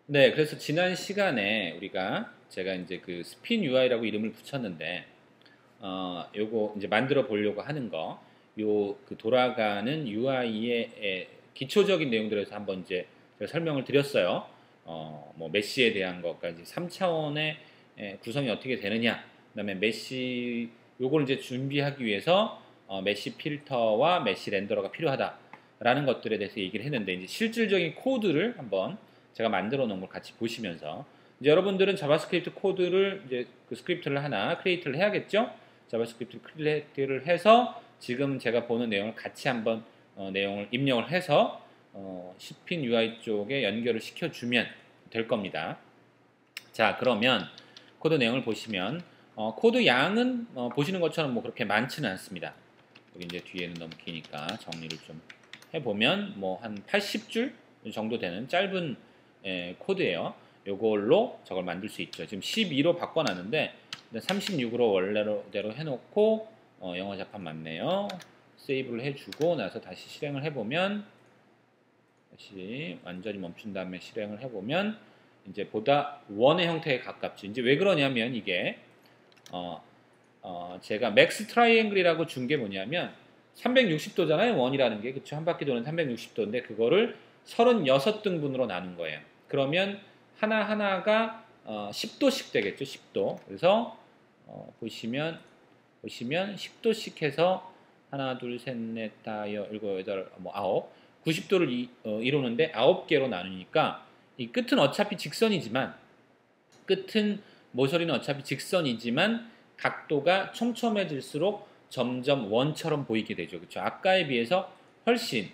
네, 그래서 지난 시간에 제가 이제 그 스핀 UI라고 이름을 붙였는데, 요거 이제 만들어 보려고 하는 거, 요 그 돌아가는 UI의 기초적인 내용들에 서 한번 이제 제가 설명을 드렸어요. 뭐 메시에 대한 것까지 3차원의 구성이 어떻게 되느냐, 그다음에 메시 요걸 이제 준비하기 위해서 메시 필터와 메시 렌더러가 필요하다라는 것들에 대해서 얘기를 했는데 이제 실질적인 코드를 한번 제가 만들어 놓은 걸 같이 보시면서 이제 여러분들은 자바스크립트 코드를 이제 그 스크립트를 하나 크리에이트를 해야겠죠? 자바스크립트 크리에이트를 해서 지금 제가 보는 내용을 같이 한번 내용을 입력을 해서 스핀 UI 쪽에 연결을 시켜주면 될 겁니다. 자, 그러면 코드 내용을 보시면 코드 양은 보시는 것처럼 뭐 그렇게 많지는 않습니다. 여기 이제 뒤에는 너무 기니까 정리를 좀 해보면 뭐 한 80줄 정도 되는 짧은 코드예요. 요걸로 저걸 만들 수 있죠. 지금 12로 바꿔놨는데 36으로 원래대로 해놓고 영어 자판 맞네요. 세이브를 해주고 나서 다시 실행을 해보면 다시 완전히 멈춘 다음에 실행을 해보면 이제 보다 원의 형태에 가깝죠. 이제 왜 그러냐면 이게 제가 맥스 트라이앵글이라고 준 게 뭐냐면 360도잖아요. 원이라는 게 그쵸? 한 바퀴 도는 360도인데 그거를 36등분으로 나눈 거예요. 그러면 하나하나가 10도씩 되겠죠. 10도. 그래서 보시면 10도씩 해서 하나, 둘, 셋, 넷, 다, 일곱, 여덟, 뭐 아홉 90도를 이루는데 9개로 나누니까 이 끝은 어차피 직선이지만 끝은 모서리는 어차피 직선이지만 각도가 촘촘해질수록 점점 원처럼 보이게 되죠. 그렇죠? 아까에 비해서 훨씬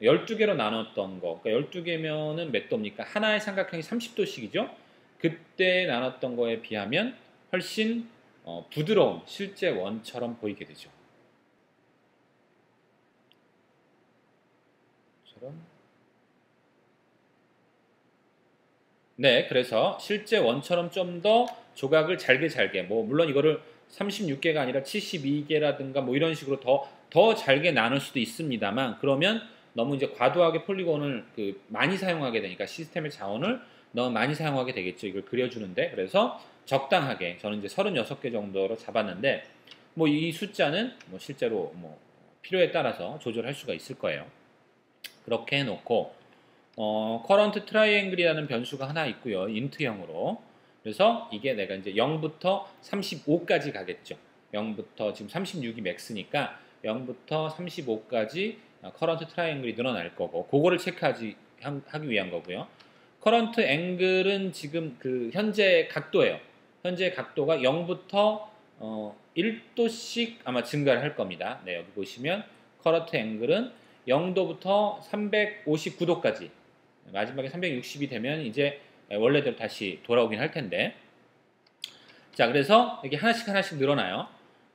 12개로 나눴던 거. 그러니까 12개면은 몇 도입니까? 하나의 삼각형이 30도씩이죠. 그때 나눴던 거에 비하면 훨씬 부드러운 실제 원처럼 보이게 되죠. 네, 그래서 실제 원처럼 좀 더 조각을 잘게 뭐 물론 이거를 36개가 아니라 72개라든가 뭐 이런 식으로 더 잘게 나눌 수도 있습니다만 그러면 너무 이제 과도하게 폴리곤을 많이 사용하게 되니까 시스템의 자원을 너무 많이 사용하게 되겠죠. 이걸 그려주는데 그래서 적당하게 저는 이제 36개 정도로 잡았는데 뭐 이 숫자는 뭐 실제로 뭐 필요에 따라서 조절할 수가 있을 거예요. 그렇게 해놓고 current triangle이라는 변수가 하나 있고요. int형으로. 그래서 이게 내가 이제 0부터 35까지 가겠죠. 0부터 지금 36이 맥스니까 0부터 35까지 current triangle이 늘어날 거고 그거를 체크하기 위한 거고요. current angle은 지금 그 현재 각도예요. 현재 각도가 0부터 1도씩 아마 증가를 할 겁니다. 네, 여기 보시면 current angle은 0도부터 359도까지 마지막에 360이 되면 이제 원래대로 다시 돌아오긴 할 텐데 자 그래서 이게 하나씩 늘어나요.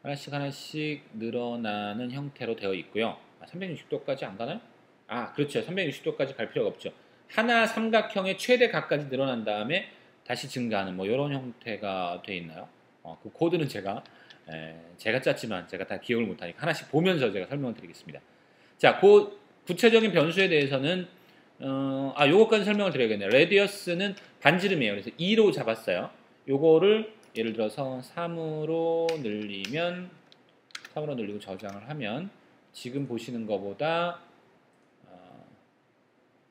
하나씩 늘어나는 형태로 되어 있고요. 360도까지 안 가나요? 아 그렇죠. 360도까지 갈 필요가 없죠. 하나 삼각형의 최대각까지 늘어난 다음에 다시 증가하는 뭐 이런 형태가 되어 있나요? 그 코드는 제가 짰지만 제가 다 기억을 못하니까 하나씩 보면서 제가 설명을 드리겠습니다. 자, 그 구체적인 변수에 대해서는 요거까지 설명을 드려야겠네요. 레디어스는 반지름이에요. 그래서 2로 잡았어요. 요거를 예를 들어서 3으로 늘리면 3으로 늘리고 저장을 하면 지금 보시는 것보다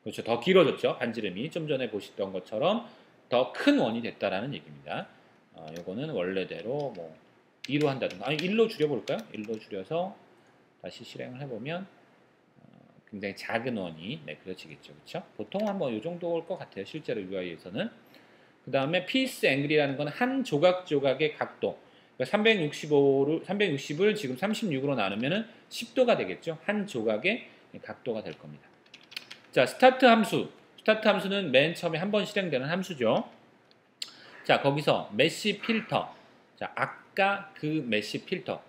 그렇죠. 더 길어졌죠. 반지름이 좀 전에 보시던 것처럼 더 큰 원이 됐다라는 얘기입니다. 요거는 원래대로 뭐 2로 한다든가 아니 1로 줄여볼까요? 1로 줄여서 다시 실행을 해보면 굉장히 작은 원이 그려지겠죠. 그렇죠? 보통 한번 이 정도일 것 같아요. 실제로 UI에서는. 그 다음에 피스 앵글이라는 건 한 조각의 각도. 그러니까 360을 지금 36으로 나누면 10도가 되겠죠. 한 조각의 각도가 될 겁니다. 자, 스타트 함수. 스타트 함수는 맨 처음에 한 번 실행되는 함수죠. 자, 거기서 메시 필터. 자, 아까 그 메시 필터.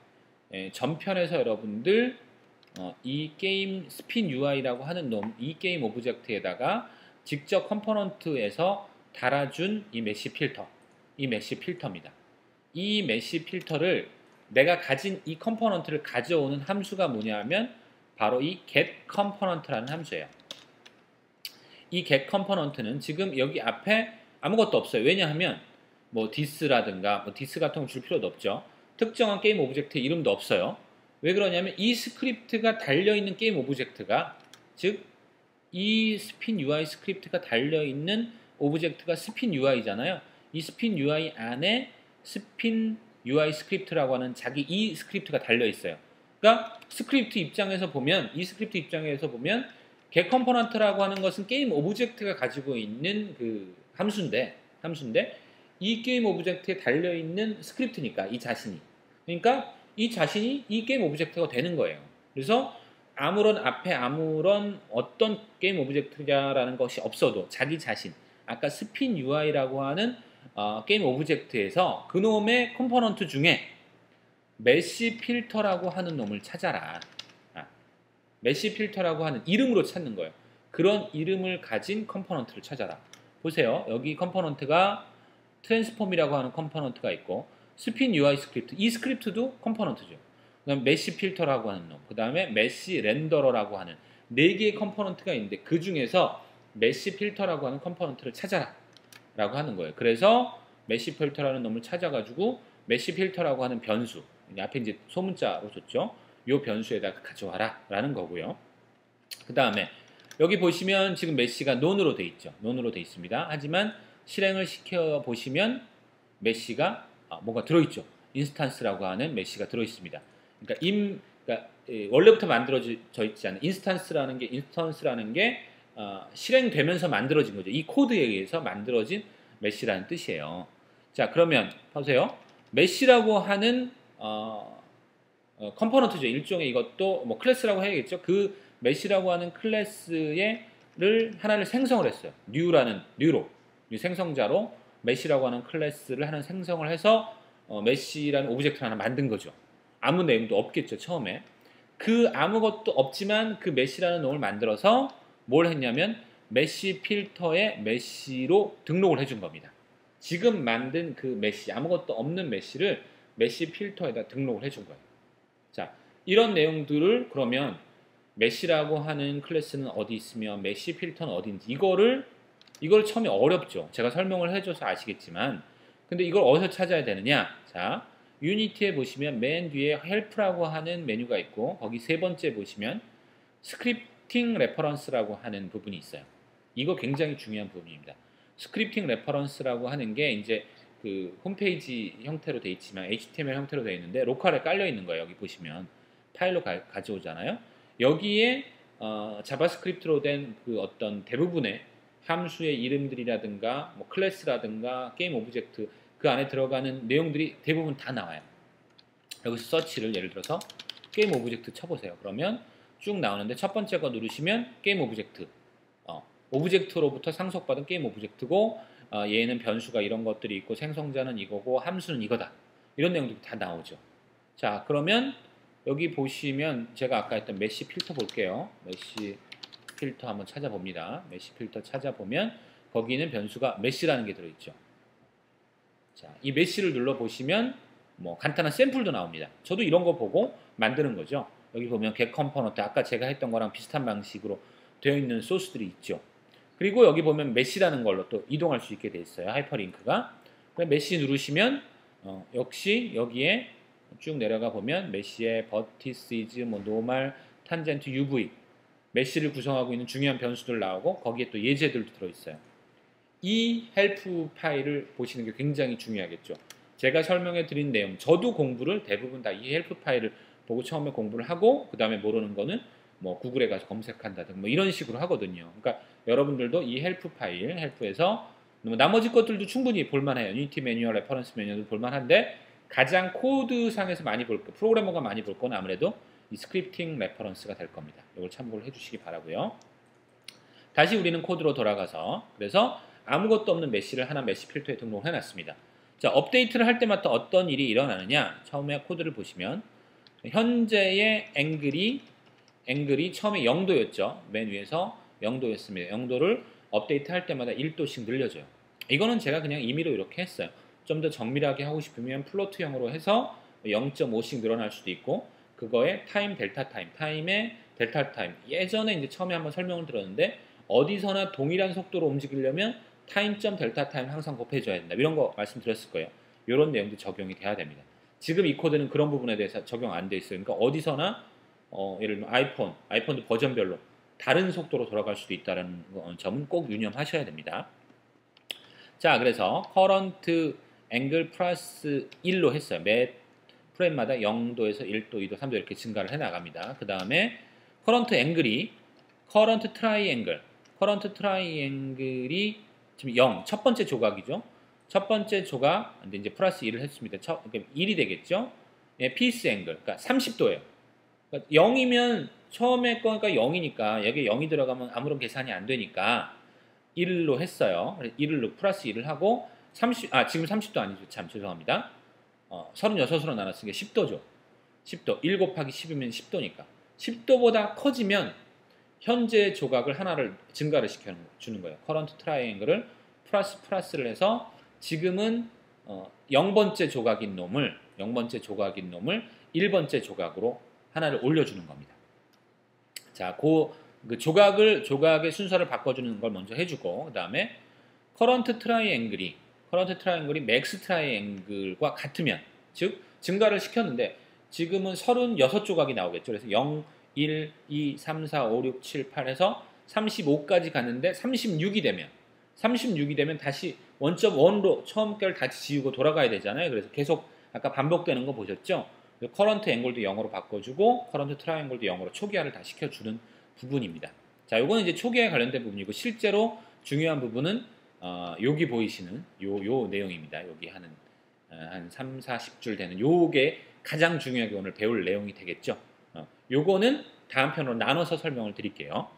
전편에서 여러분들 이 게임 스핀 UI라고 하는 이 게임 오브젝트에다가 직접 컴포넌트에서 달아준 이 메시 필터입니다. 이 메시 필터를 내가 가진 이 컴포넌트를 가져오는 함수가 뭐냐면 바로 이 get component라는 함수예요. 이 get 컴포넌트는 지금 여기 앞에 아무것도 없어요. 왜냐하면 뭐 this라든가 뭐 this 같은 걸 줄 필요도 없죠. 특정한 게임 오브젝트의 이름도 없어요. 왜 그러냐면 이 스크립트가 달려있는 게임 오브젝트가 즉 이 스핀 UI 스크립트가 달려있는 오브젝트가 스핀 UI잖아요. 이 스핀 UI 안에 스핀 UI 스크립트라고 하는 자기 이 스크립트가 달려있어요. 그러니까 스크립트 입장에서 보면 이 스크립트 입장에서 보면 get 컴포넌트라고 하는 것은 게임 오브젝트가 가지고 있는 그 함수인데 이 게임 오브젝트에 달려있는 스크립트니까 이 자신이 그러니까 이 자신이 이 게임 오브젝트가 되는 거예요. 그래서 앞에 아무런 어떤 게임 오브젝트라는 것이 없어도 자기 자신 아까 스핀 UI라고 하는 게임 오브젝트에서 그놈의 컴포넌트 중에 메시 필터라고 하는 놈을 찾아라. 메시 필터라고 하는 이름으로 찾는 거예요. 그런 이름을 가진 컴포넌트를 찾아라. 보세요. 여기 컴포넌트가 트랜스폼이라고 하는 컴포넌트가 있고 스핀 UI 스크립트, 이 스크립트도 컴포넌트죠. 그다음 메시 필터라고 하는 놈, 그 다음에 메시 렌더러라고 하는 4개의 컴포넌트가 있는데 그 중에서 메시 필터라고 하는 컴포넌트를 찾아라 라고 하는 거예요. 그래서 메시 필터라는 놈을 찾아가지고 메시 필터라고 하는 변수, 앞에 이제 소문자로 줬죠. 요 변수에다가 가져와라 라는 거고요. 그 다음에 여기 보시면 지금 메시가 논으로 돼 있죠. 논으로 돼 있습니다. 하지만 실행을 시켜 보시면 메시가 뭔가 들어있죠. 인스탄스라고 하는 메시가 들어있습니다. 그러니까 원래부터 만들어져 있지 않은 인스턴스라는 게 실행되면서 만들어진 거죠. 이 코드에 의해서 만들어진 메시라는 뜻이에요. 자, 그러면 보세요. 메시라고 하는 컴포넌트죠. 일종의 이것도 뭐 클래스라고 해야겠죠. 그 메시라고 하는 클래스를 하나를 생성을 했어요. 뉴로 생성자로 메시라고 하는 클래스를 하나 생성을 해서 메시라는 오브젝트를 하나 만든 거죠. 아무 내용도 없겠죠, 처음에. 그 아무것도 없지만 그 메시라는 놈을 만들어서 뭘 했냐면 메시 필터에 메시로 등록을 해준 겁니다. 지금 만든 그 메시, 아무것도 없는 메시를 메시 필터에다 등록을 해준 거예요. 자, 이런 내용들을 그러면 메시라고 하는 클래스는 어디 있으며 메시 필터는 어딘지 이걸 처음에 어렵죠. 제가 설명을 해줘서 아시겠지만 근데 이걸 어디서 찾아야 되느냐? 자, 유니티에 보시면 맨 뒤에 헬프라고 하는 메뉴가 있고 거기 세 번째 보시면 스크립팅 레퍼런스라고 하는 부분이 있어요. 이거 굉장히 중요한 부분입니다. 스크립팅 레퍼런스라고 하는 게 이제 그 홈페이지 형태로 돼 있지만 HTML 형태로 돼 있는데 로컬에 깔려 있는 거예요. 여기 보시면 파일로 가져오잖아요. 여기에 자바스크립트로 된 그 어떤 대부분의 함수의 이름들이라든가 뭐 클래스라든가 게임 오브젝트 그 안에 들어가는 내용들이 대부분 다 나와요. 여기서 서치를 예를 들어서 게임 오브젝트 쳐보세요. 그러면 쭉 나오는데 첫 번째 거 누르시면 게임 오브젝트 오브젝트로부터 상속받은 게임 오브젝트고 얘는 변수가 이런 것들이 있고 생성자는 이거고 함수는 이거다. 이런 내용들이 다 나오죠. 자, 그러면 여기 보시면 제가 아까 했던 메시 필터 볼게요. 메시 필터 한번 찾아봅니다. 메시 필터 찾아보면 거기는 변수가 메시라는 게 들어있죠. 자, 이 메시를 눌러보시면 뭐 간단한 샘플도 나옵니다. 저도 이런 거 보고 만드는 거죠. 여기 보면 get 컴포넌트 아까 제가 했던 거랑 비슷한 방식으로 되어 있는 소스들이 있죠. 그리고 여기 보면 메시라는 걸로 또 이동할 수 있게 돼 있어요. 하이퍼링크가. 메시 누르시면 역시 여기에 쭉 내려가 보면 메시의 버티시즈, 뭐 노말, 탄젠트, UV 메시를 구성하고 있는 중요한 변수들 나오고 거기에 또 예제들도 들어있어요. 이 헬프 파일을 보시는 게 굉장히 중요하겠죠. 제가 설명해 드린 내용, 저도 공부를 대부분 다 이 헬프 파일을 보고 처음에 공부를 하고 그 다음에 모르는 거는 뭐 구글에 가서 검색한다든가 뭐 이런 식으로 하거든요. 그러니까 여러분들도 이 헬프 파일, 헬프에서 나머지 것들도 충분히 볼만해요. 유니티 매뉴얼, 레퍼런스 매뉴얼도 볼만한데 가장 코드상에서 많이 볼 거, 프로그래머가 많이 볼 건 아무래도 이 스크립팅 레퍼런스가 될 겁니다. 이걸 참고를 해주시기 바라고요. 다시 우리는 코드로 돌아가서 그래서 아무것도 없는 메시를 하나 메시 필터에 등록을 해놨습니다. 자, 업데이트를 할 때마다 어떤 일이 일어나느냐? 처음에 코드를 보시면 현재의 앵글이 처음에 0도였죠. 맨 위에서 0도였습니다. 0도를 업데이트 할 때마다 1도씩 늘려줘요. 이거는 제가 그냥 임의로 이렇게 했어요. 좀 더 정밀하게 하고 싶으면 플로트형으로 해서 0.5씩 늘어날 수도 있고 그거에 타임의 델타 타임 예전에 이제 처음에 한번 설명을 들었는데 어디서나 동일한 속도로 움직이려면 타임점 델타 타임 항상 곱해줘야 된다. 이런 거 말씀드렸을 거예요. 이런 내용도 적용이 돼야 됩니다. 지금 이 코드는 그런 부분에 대해서 적용 안 돼 있어요. 그러니까 어디서나 예를 들면 아이폰도 버전별로 다른 속도로 돌아갈 수도 있다는 점은 꼭 유념하셔야 됩니다. 자, 그래서 커런트 앵글 플러스 1로 했어요. 매 프레임마다 0도에서 1도, 2도, 3도 이렇게 증가를 해 나갑니다. 그 다음에 커런트 앵글이 커런트 트라이앵글이 지금 0, 첫 번째 조각이죠. 첫 번째 조각, 근데 이제 플러스 1을 했습니다. 그러니까 1이 되겠죠. 예, 피스 앵글, 그러니까 30도예요. 그러니까 0이면 처음에 거니까 0이니까 여기 0이 들어가면 아무런 계산이 안 되니까 1로 했어요. 1을 플러스 1을 하고 지금 30도 아니죠. 참 죄송합니다. 36으로 나눴으니까 10도죠. 10도. 1 곱하기 10이면 10도니까. 10도보다 커지면 현재 조각을 하나를 증가를 시켜주는 거예요. 커런트 트라이앵글을 플러스를 해서 지금은 0번째 조각인 놈을 1번째 조각으로 하나를 올려주는 겁니다. 자, 그 조각의 순서를 바꿔주는 걸 먼저 해주고, 그 다음에 커런트 트라이앵글이 맥스 트라이앵글과 같으면, 즉 증가를 시켰는데 지금은 36조각이 나오겠죠. 그래서 0, 1, 2, 3, 4, 5, 6, 7, 8 해서 35까지 갔는데 36이 되면 다시 원점 1로 처음 걸 다시 지우고 돌아가야 되잖아요. 그래서 계속 아까 반복되는 거 보셨죠? 커런트 앵글도 0으로 바꿔주고 커런트 트라이앵글도 0으로 초기화를 다 시켜주는 부분입니다. 자, 요거는 이제 초기화에 관련된 부분이고 실제로 중요한 부분은 여기 보이시는 요 내용입니다. 여기 한 3, 40줄 되는 요게 가장 중요하게 오늘 배울 내용이 되겠죠. 요거는 다음 편으로 나눠서 설명을 드릴게요.